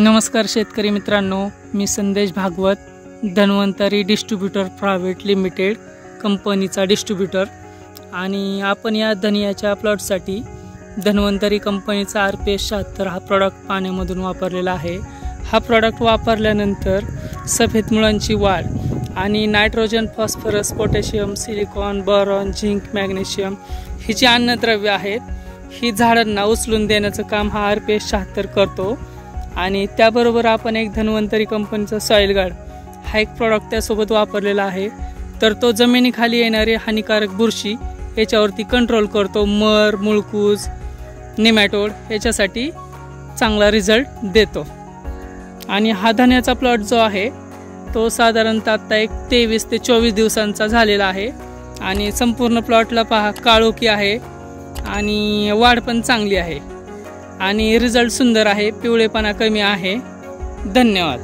नमस्कार शेतकरी मित्रांनो, मी Sandesh Bhagwat, Dhanvantari distributor private limited कंपनीचा डिस्ट्रीब्युटर। आणि आपण या धनियाच्या प्लॉटसाठी धन्वंतरी कंपनीचा RPS 76 हा प्रॉडक्ट पाण्यामधून वापरलेला आहे। हा प्रॉडक्ट वापरल्यानंतर सफेद मुळांची वाढ आणि nitrogen, phosphorus, potassium, silicon, boron, zinc, magnesium ही जी अन्नद्रव्ये आहेत ही झाडांना उचलून देण्याचं काम हा RPS 76 करतो। आणि त्याबरोबर आपण एक धन्वंतरी कंपनीचा सॉइल गार्ड हा एक प्रॉडक्ट त्यासोबत वापरलेला आहे। तर तो जमिनीखाली येणारे हानिकारक बुरशी याच्यावरती कंट्रोल करतो, मर, मुळकूज, नेमॅटोड याच्यासाठी चांगला रिझल्ट देतो। आणि हा धन्याचा प्लॉट जो आहे तो साधारणतः आता एक 23 ते 24 दिवसांचा झालेला आहे। आणि संपूर्ण प्लॉटला पहा काळोखी आहे आणि वाढ पण चांगली आहे आणि रिझल्ट सुंदर आहे, पिवळेपणा कमी आहे। धन्यवाद।